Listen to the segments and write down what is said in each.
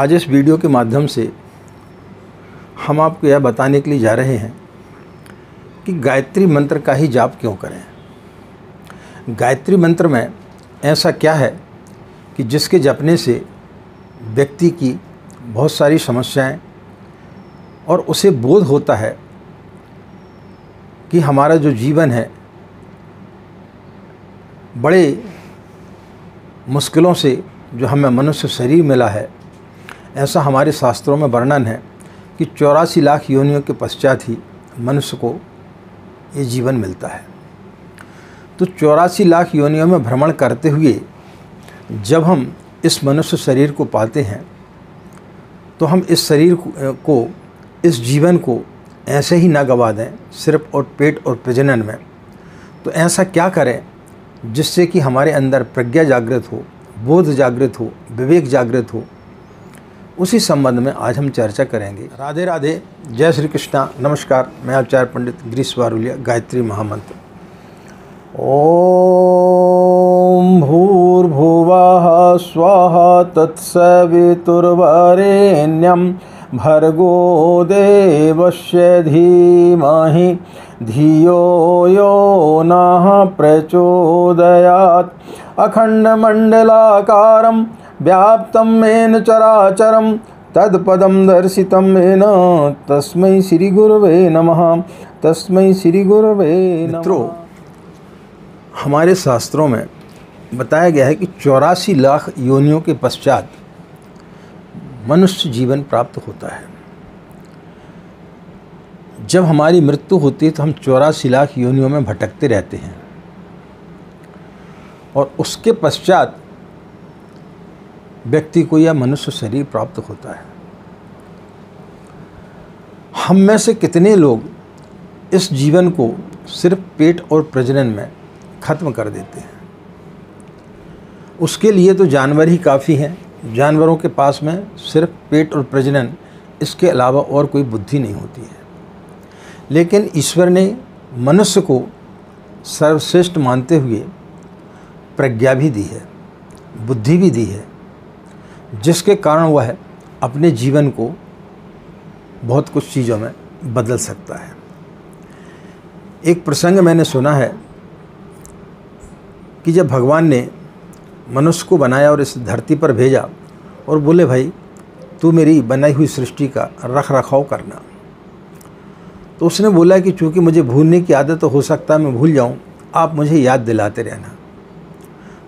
आज इस वीडियो के माध्यम से हम आपको यह बताने के लिए जा रहे हैं कि गायत्री मंत्र का ही जाप क्यों करें। गायत्री मंत्र में ऐसा क्या है कि जिसके जपने से व्यक्ति की बहुत सारी समस्याएं और उसे बोध होता है कि हमारा जो जीवन है बड़े मुश्किलों से जो हमें मनुष्य शरीर मिला है। ऐसा हमारे शास्त्रों में वर्णन है कि 84 लाख योनियों के पश्चात ही मनुष्य को ये जीवन मिलता है। तो 84 लाख योनियों में भ्रमण करते हुए जब हम इस मनुष्य शरीर को पाते हैं तो हम इस शरीर को, इस जीवन को ऐसे ही ना गवा दें सिर्फ और पेट और प्रजनन में। तो ऐसा क्या करें जिससे कि हमारे अंदर प्रज्ञा जागृत हो, बोध जागृत हो, विवेक जागृत हो। उसी संबंध में आज हम चर्चा करेंगे। राधे राधे, जय श्री कृष्णा, नमस्कार। मैं आचार्य पंडित गिरीश वारुलिया। गायत्री महामंत्र। ओम भूर्भुवः स्वः तत्सवितुर्वरेण्यं भर्गो देवस्य धीमहि धियो यो नः प्रचोदयात्। अखण्डमण्डलाकारं व्याप्तं येन चराचरं तत्पदं दर्शितं येन तस्मै श्री गुरवे नमः। तस्मै श्री गुरवे नमः। मित्रों, हमारे शास्त्रों में बताया गया है कि 84 लाख योनियों के पश्चात मनुष्य जीवन प्राप्त होता है। जब हमारी मृत्यु होती है तो हम 84 लाख योनियों में भटकते रहते हैं और उसके पश्चात व्यक्ति को यह मनुष्य शरीर प्राप्त होता है। हम में से कितने लोग इस जीवन को सिर्फ पेट और प्रजनन में ख़त्म कर देते हैं। उसके लिए तो जानवर ही काफ़ी हैं। जानवरों के पास में सिर्फ पेट और प्रजनन, इसके अलावा और कोई बुद्धि नहीं होती है। लेकिन ईश्वर ने मनुष्य को सर्वश्रेष्ठ मानते हुए प्रज्ञा भी दी है, बुद्धि भी दी है, जिसके कारण वह अपने जीवन को बहुत कुछ चीज़ों में बदल सकता है। एक प्रसंग मैंने सुना है कि जब भगवान ने मनुष्य को बनाया और इस धरती पर भेजा और बोले, भाई तू मेरी बनाई हुई सृष्टि का रख रखाव करना। तो उसने बोला कि चूँकि मुझे भूलने की आदत, तो हो सकता है मैं भूल जाऊँ, आप मुझे याद दिलाते रहना।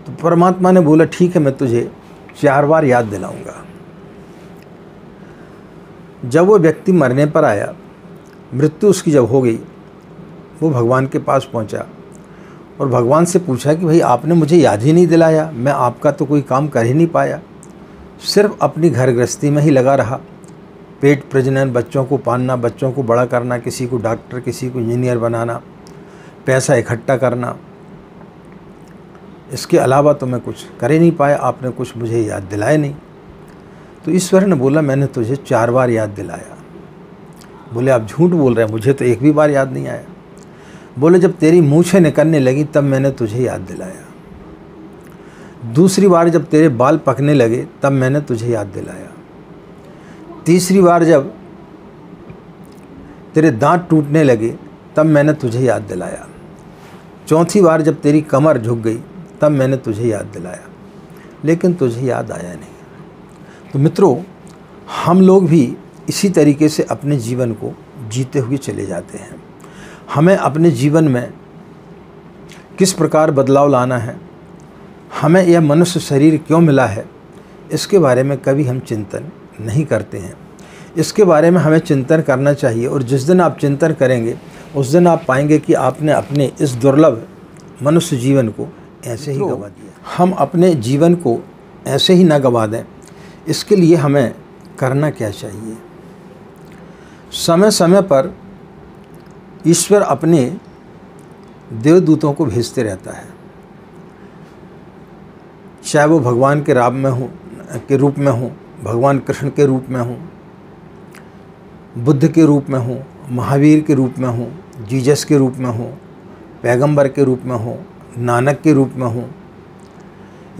तो परमात्मा ने बोला, ठीक है, मैं तुझे 4 बार याद दिलाऊंगा। जब वो व्यक्ति मरने पर आया, मृत्यु उसकी जब हो गई, वो भगवान के पास पहुंचा और भगवान से पूछा कि भाई आपने मुझे याद ही नहीं दिलाया, मैं आपका तो कोई काम कर ही नहीं पाया, सिर्फ अपनी घर गृहस्थी में ही लगा रहा। पेट प्रजनन, बच्चों को पालना, बच्चों को बड़ा करना, किसी को डॉक्टर, किसी को इंजीनियर बनाना, पैसा इकट्ठा करना, इसके अलावा तो मैं कुछ कर ही नहीं पाया, आपने कुछ मुझे याद दिलाया नहीं। तो ईश्वर ने बोला, मैंने तुझे 4 बार याद दिलाया। बोले, आप झूठ बोल रहे हैं, मुझे तो एक भी बार याद नहीं आया। बोले, जब तेरी मूछें निकलने लगी तब मैंने तुझे याद दिलाया। दूसरी बार जब तेरे बाल पकने लगे तब मैंने तुझे याद दिलाया। तीसरी बार जब तेरे दांत टूटने लगे तब मैंने तुझे याद दिलाया। चौथी बार जब तेरी कमर झुक गई तब मैंने तुझे याद दिलाया, लेकिन तुझे याद आया नहीं। तो मित्रों, हम लोग भी इसी तरीके से अपने जीवन को जीते हुए चले जाते हैं। हमें अपने जीवन में किस प्रकार बदलाव लाना है, हमें यह मनुष्य शरीर क्यों मिला है, इसके बारे में कभी हम चिंतन नहीं करते हैं। इसके बारे में हमें चिंतन करना चाहिए और जिस दिन आप चिंतन करेंगे उस दिन आप पाएंगे कि आपने अपने इस दुर्लभ मनुष्य जीवन को ऐसे ही गंवा दिया। हम अपने जीवन को ऐसे ही ना गंवा दें, इसके लिए हमें करना क्या चाहिए। समय समय पर ईश्वर अपने देवदूतों को भेजते रहता है, चाहे वो भगवान के रूप में हो, भगवान कृष्ण के रूप में हो, बुद्ध के रूप में हो, महावीर के रूप में हो, जीसस के रूप में हो, पैगंबर के रूप में हो, नानक के रूप में हो,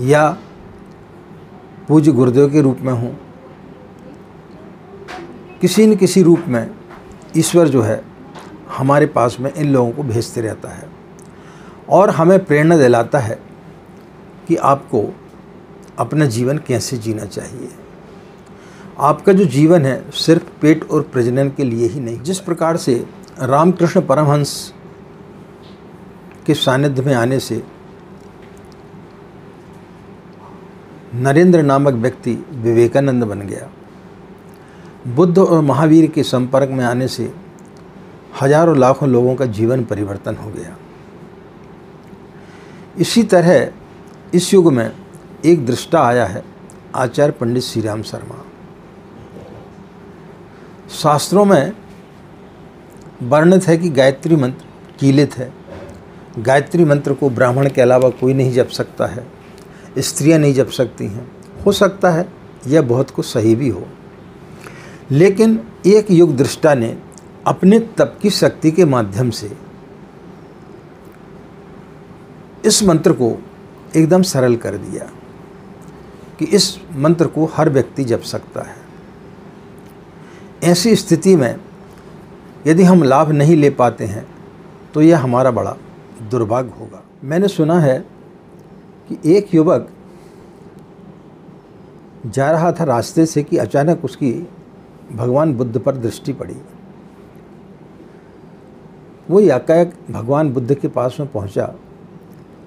या पूज्य गुरुदेव के रूप में हो, किसी न किसी रूप में ईश्वर जो है हमारे पास में इन लोगों को भेजते रहता है और हमें प्रेरणा दिलाता है कि आपको अपना जीवन कैसे जीना चाहिए। आपका जो जीवन है सिर्फ पेट और प्रजनन के लिए ही नहीं। जिस प्रकार से रामकृष्ण परमहंस के सानिध्य में आने से नरेंद्र नामक व्यक्ति विवेकानंद बन गया, बुद्ध और महावीर के संपर्क में आने से हजारों लाखों लोगों का जीवन परिवर्तन हो गया। इसी तरह इस युग में एक दृष्टा आया है, आचार्य पंडित श्री राम शर्मा। शास्त्रों में वर्णित है कि गायत्री मंत्र कीलित है। गायत्री मंत्र को ब्राह्मण के अलावा कोई नहीं जप सकता है, स्त्रियां नहीं जप सकती हैं। हो सकता है यह बहुत कुछ सही भी हो, लेकिन एक युग दृष्टा ने अपने तप की शक्ति के माध्यम से इस मंत्र को एकदम सरल कर दिया कि इस मंत्र को हर व्यक्ति जप सकता है। ऐसी स्थिति में यदि हम लाभ नहीं ले पाते हैं तो यह हमारा बड़ा दुर्भाग्य होगा। मैंने सुना है कि एक युवक जा रहा था रास्ते से कि अचानक उसकी भगवान बुद्ध पर दृष्टि पड़ी। वो एकाएक भगवान बुद्ध के पास में पहुंचा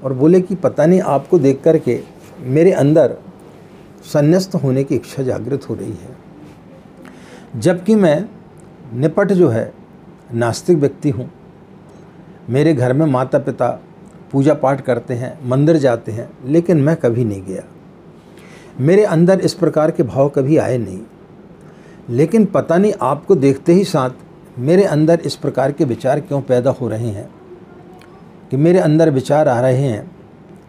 और बोले कि पता नहीं आपको देख कर के मेरे अंदर संन्यास्त होने की इच्छा जागृत हो रही है, जबकि मैं निपट जो है नास्तिक व्यक्ति हूँ। मेरे घर में माता पिता पूजा पाठ करते हैं, मंदिर जाते हैं, लेकिन मैं कभी नहीं गया। मेरे अंदर इस प्रकार के भाव कभी आए नहीं, लेकिन पता नहीं आपको देखते ही साथ मेरे अंदर इस प्रकार के विचार क्यों पैदा हो रहे हैं कि मेरे अंदर विचार आ रहे हैं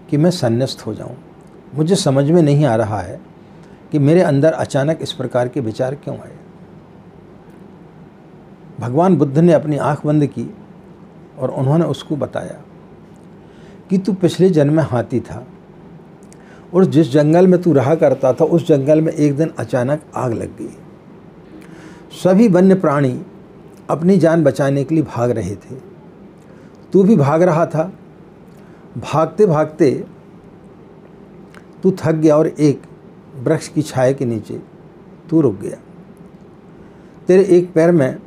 कि मैं संन्यास्त हो जाऊं। मुझे समझ में नहीं आ रहा है कि मेरे अंदर अचानक इस प्रकार के विचार क्यों आए। भगवान बुद्ध ने अपनी आंख बंद की और उन्होंने उसको बताया कि तू पिछले जन्म में हाथी था और जिस जंगल में तू रहा करता था उस जंगल में एक दिन अचानक आग लग गई। सभी वन्य प्राणी अपनी जान बचाने के लिए भाग रहे थे, तू भी भाग रहा था। भागते भागते तू थक गया और एक वृक्ष की छाया के नीचे तू रुक गया। तेरे एक पैर में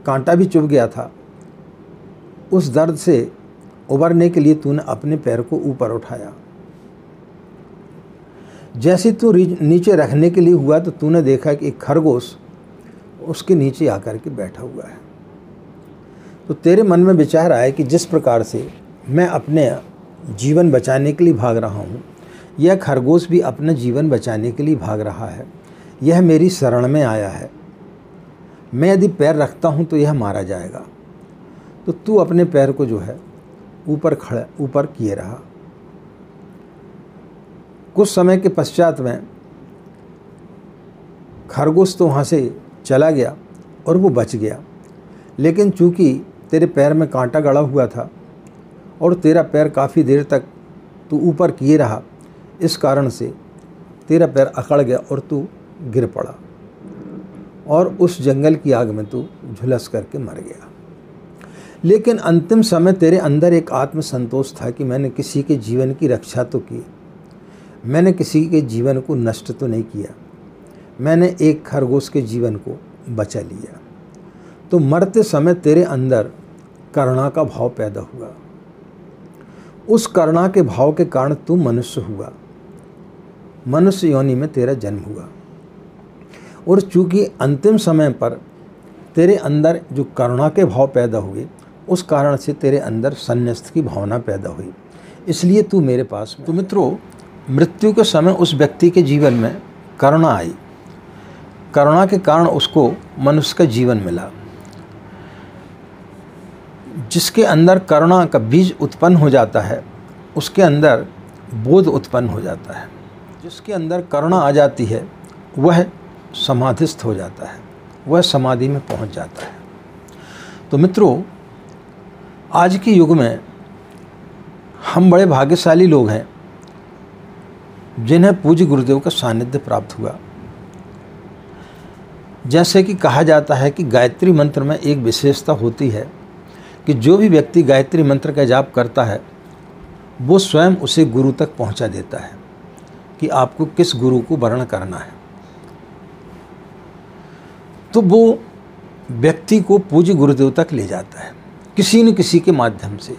कांटा भी चुभ गया था। उस दर्द से उबरने के लिए तूने अपने पैर को ऊपर उठाया। जैसे तू नीचे रखने के लिए हुआ तो तूने देखा कि एक खरगोश उसके नीचे आकर के बैठा हुआ है। तो तेरे मन में विचार आया कि जिस प्रकार से मैं अपने जीवन बचाने के लिए भाग रहा हूँ, यह खरगोश भी अपना जीवन बचाने के लिए भाग रहा है। यह मेरी शरण में आया है, मैं यदि पैर रखता हूँ तो यह मारा जाएगा। तो तू अपने पैर को जो है ऊपर किए रहा। कुछ समय के पश्चात में खरगोश तो वहाँ से चला गया और वो बच गया, लेकिन चूंकि तेरे पैर में कांटा गड़ा हुआ था और तेरा पैर काफ़ी देर तक तू ऊपर किए रहा, इस कारण से तेरा पैर अकड़ गया और तू गिर पड़ा और उस जंगल की आग में तू झुलस करके मर गया। लेकिन अंतिम समय तेरे अंदर एक आत्मसंतोष था कि मैंने किसी के जीवन की रक्षा तो की, मैंने किसी के जीवन को नष्ट तो नहीं किया, मैंने एक खरगोश के जीवन को बचा लिया। तो मरते समय तेरे अंदर करुणा का भाव पैदा हुआ। उस करुणा के भाव के कारण तू मनुष्य हुआ, मनुष्य योनि में तेरा जन्म हुआ। और चूंकि अंतिम समय पर तेरे अंदर जो करुणा के भाव पैदा हुए, उस कारण से तेरे अंदर संन्यास्त की भावना पैदा हुई, इसलिए तू मेरे पास में। तो मित्रों, मृत्यु के समय उस व्यक्ति के जीवन में करुणा आई। करुणा के कारण उसको मनुष्य का जीवन मिला। जिसके अंदर करुणा का बीज उत्पन्न हो जाता है, उसके अंदर बोध उत्पन्न हो जाता है। जिसके अंदर करुणा आ जाती है वह समाधिस्थ हो जाता है, वह समाधि में पहुंच जाता है। तो मित्रों, आज के युग में हम बड़े भाग्यशाली लोग हैं जिन्हें पूज्य गुरुदेव का सानिध्य प्राप्त हुआ। जैसे कि कहा जाता है कि गायत्री मंत्र में एक विशेषता होती है कि जो भी व्यक्ति गायत्री मंत्र का जाप करता है वो स्वयं उसे गुरु तक पहुंचा देता है कि आपको किस गुरु को वर्ण करना है। तो वो व्यक्ति को पूज्य गुरुदेव तक ले जाता है किसी न किसी के माध्यम से,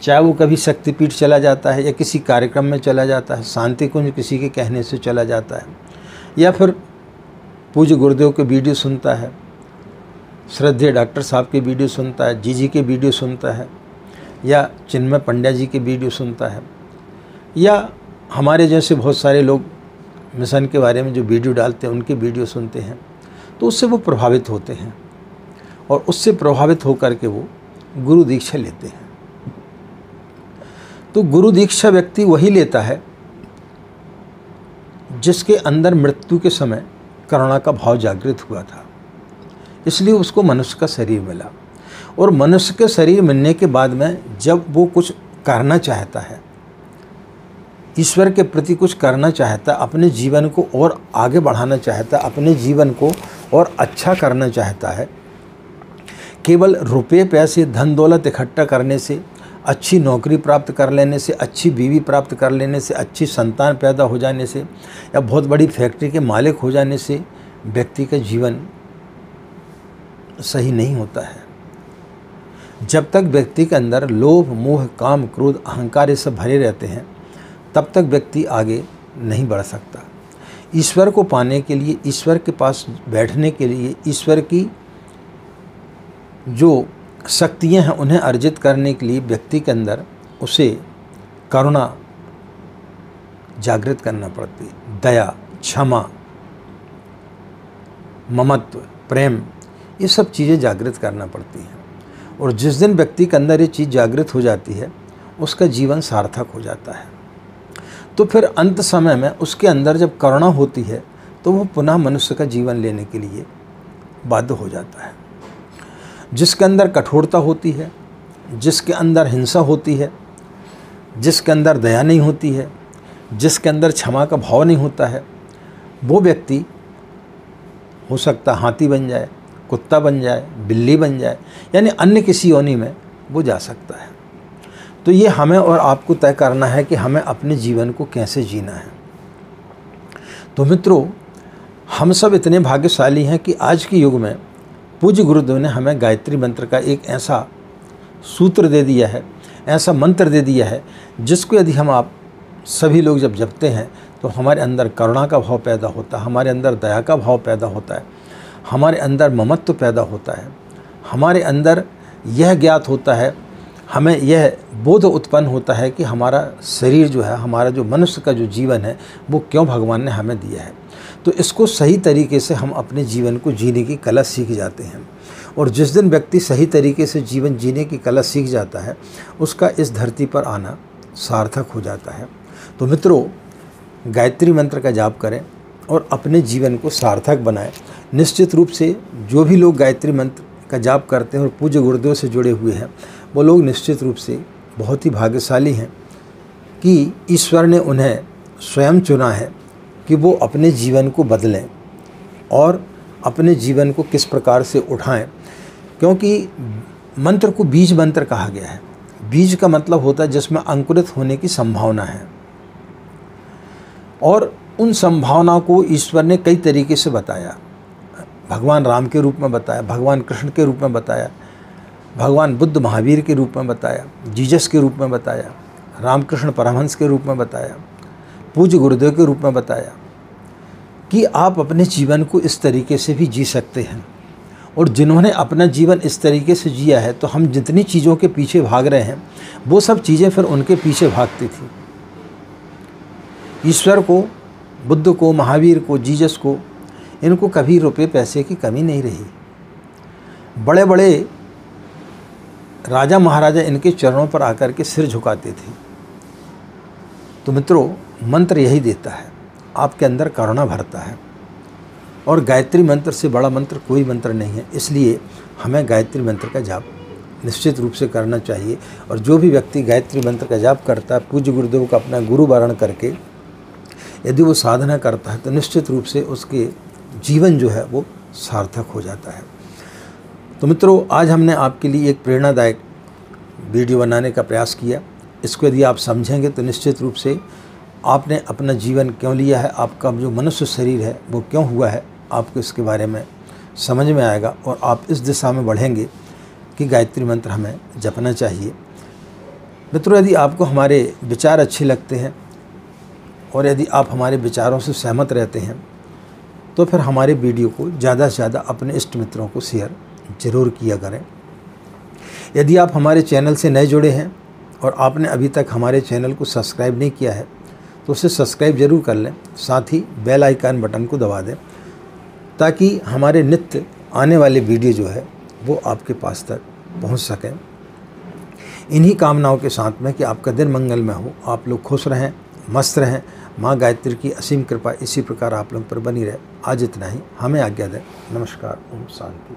चाहे वो कभी शक्तिपीठ चला जाता है या किसी कार्यक्रम में चला जाता है, शांति कुंज किसी के कहने से चला जाता है, या फिर पूज्य गुरुदेव के वीडियो सुनता है, श्रद्धेय डॉक्टर साहब के वीडियो सुनता है, जी के वीडियो सुनता है, या चिन्मय पंड्या जी के वीडियो सुनता है, या हमारे जैसे बहुत सारे लोग मिशन के बारे में जो वीडियो डालते हैं उनके वीडियो सुनते हैं, तो उससे वो प्रभावित होते हैं और उससे प्रभावित होकर के वो गुरु दीक्षा लेते हैं। तो गुरु दीक्षा व्यक्ति वही लेता है जिसके अंदर मृत्यु के समय करुणा का भाव जागृत हुआ था, इसलिए उसको मनुष्य का शरीर मिला। और मनुष्य के शरीर मिलने के बाद में जब वो कुछ करना चाहता है, ईश्वर के प्रति कुछ करना चाहता है, अपने जीवन को और आगे बढ़ाना चाहता है, अपने जीवन को और अच्छा करना चाहता है, केवल रुपये पैसे धन दौलत इकट्ठा करने से, अच्छी नौकरी प्राप्त कर लेने से, अच्छी बीवी प्राप्त कर लेने से, अच्छी संतान पैदा हो जाने से या बहुत बड़ी फैक्ट्री के मालिक हो जाने से व्यक्ति का जीवन सही नहीं होता है। जब तक व्यक्ति के अंदर लोभ मोह काम क्रोध अहंकार ये सब भरे रहते हैं तब तक व्यक्ति आगे नहीं बढ़ सकता। ईश्वर को पाने के लिए, ईश्वर के पास बैठने के लिए, ईश्वर की जो शक्तियाँ हैं उन्हें अर्जित करने के लिए व्यक्ति के अंदर उसे करुणा जागृत करना पड़ती है, दया, क्षमा, ममत्व, प्रेम, ये सब चीज़ें जागृत करना पड़ती हैं। और जिस दिन व्यक्ति के अंदर ये चीज़ जागृत हो जाती है उसका जीवन सार्थक हो जाता है। तो फिर अंत समय में उसके अंदर जब करुणा होती है तो वो पुनः मनुष्य का जीवन लेने के लिए बाध्य हो जाता है। जिसके अंदर कठोरता होती है, जिसके अंदर हिंसा होती है, जिसके अंदर दया नहीं होती है, जिसके अंदर क्षमा का भाव नहीं होता है, वो व्यक्ति हो सकता हाथी बन जाए, कुत्ता बन जाए, बिल्ली बन जाए, यानी अन्य किसी योनि में वो जा सकता है। तो ये हमें और आपको तय करना है कि हमें अपने जीवन को कैसे जीना है। तो मित्रों, हम सब इतने भाग्यशाली हैं कि आज के युग में पूज्य गुरुदेव ने हमें गायत्री मंत्र का एक ऐसा सूत्र दे दिया है, ऐसा मंत्र दे दिया है जिसको यदि हम आप सभी लोग जब जपते हैं तो हमारे अंदर करुणा का भाव पैदा होता है, हमारे अंदर दया का भाव पैदा होता है, हमारे अंदर ममत्व पैदा होता है, हमारे अंदर यह ज्ञात होता है, हमें यह बोध उत्पन्न होता है कि हमारा शरीर जो है, हमारा जो मनुष्य का जो जीवन है वो क्यों भगवान ने हमें दिया है। तो इसको सही तरीके से हम अपने जीवन को जीने की कला सीख जाते हैं। और जिस दिन व्यक्ति सही तरीके से जीवन जीने की कला सीख जाता है उसका इस धरती पर आना सार्थक हो जाता है। तो मित्रों, गायत्री मंत्र का जाप करें और अपने जीवन को सार्थक बनाएं। निश्चित रूप से जो भी लोग गायत्री मंत्र का जाप करते हैं और पूज्य गुरुदेव से जुड़े हुए हैं वो लोग निश्चित रूप से बहुत ही भाग्यशाली हैं कि ईश्वर ने उन्हें स्वयं चुना है कि वो अपने जीवन को बदलें और अपने जीवन को किस प्रकार से उठाएं। क्योंकि मंत्र को बीज मंत्र कहा गया है। बीज का मतलब होता है जिसमें अंकुरित होने की संभावना है, और उन संभावनाओं को ईश्वर ने कई तरीके से बताया। भगवान राम के रूप में बताया, भगवान कृष्ण के रूप में बताया, भगवान बुद्ध महावीर के रूप में बताया, जीसस के रूप में बताया, रामकृष्ण परमहंस के रूप में बताया, पूज्य गुरुदेव के रूप में बताया कि आप अपने जीवन को इस तरीके से भी जी सकते हैं। और जिन्होंने अपना जीवन इस तरीके से जिया है तो हम जितनी चीज़ों के पीछे भाग रहे हैं वो सब चीज़ें फिर उनके पीछे भागती थी। ईश्वर को, बुद्ध को, महावीर को, जीसस को, इनको कभी रुपये पैसे की कमी नहीं रही। बड़े बड़े राजा महाराजा इनके चरणों पर आकर के सिर झुकाते थे। तो मित्रों, मंत्र यही देता है, आपके अंदर करुणा भरता है। और गायत्री मंत्र से बड़ा मंत्र कोई मंत्र नहीं है, इसलिए हमें गायत्री मंत्र का जाप निश्चित रूप से करना चाहिए। और जो भी व्यक्ति गायत्री मंत्र का जाप करता है, पूज्य गुरुदेव का अपना गुरु वर्ण करके यदि वो साधना करता है तो निश्चित रूप से उसके जीवन जो है वो सार्थक हो जाता है। तो मित्रों, आज हमने आपके लिए एक प्रेरणादायक वीडियो बनाने का प्रयास किया। इसको यदि आप समझेंगे तो निश्चित रूप से आपने अपना जीवन क्यों लिया है, आपका जो मनुष्य शरीर है वो क्यों हुआ है, आपको इसके बारे में समझ में आएगा और आप इस दिशा में बढ़ेंगे कि गायत्री मंत्र हमें जपना चाहिए। मित्रों, यदि आपको हमारे विचार अच्छे लगते हैं और यदि आप हमारे विचारों से सहमत रहते हैं तो फिर हमारे वीडियो को ज़्यादा से ज़्यादा अपने इष्ट मित्रों को शेयर ज़रूर किया करें। यदि आप हमारे चैनल से नए जुड़े हैं और आपने अभी तक हमारे चैनल को सब्सक्राइब नहीं किया है तो उसे सब्सक्राइब ज़रूर कर लें, साथ ही बेल आइकन बटन को दबा दें ताकि हमारे नित्य आने वाले वीडियो जो है वो आपके पास तक पहुंच सकें। इन्हीं कामनाओं के साथ में कि आपका दिन मंगलमय हो, आप लोग खुश रहें, मस्त रहें, माँ गायत्री की असीम कृपा इसी प्रकार आप लोगों पर बनी रहे। आज इतना ही, हमें आज्ञा दें। नमस्कार, ओम शांति।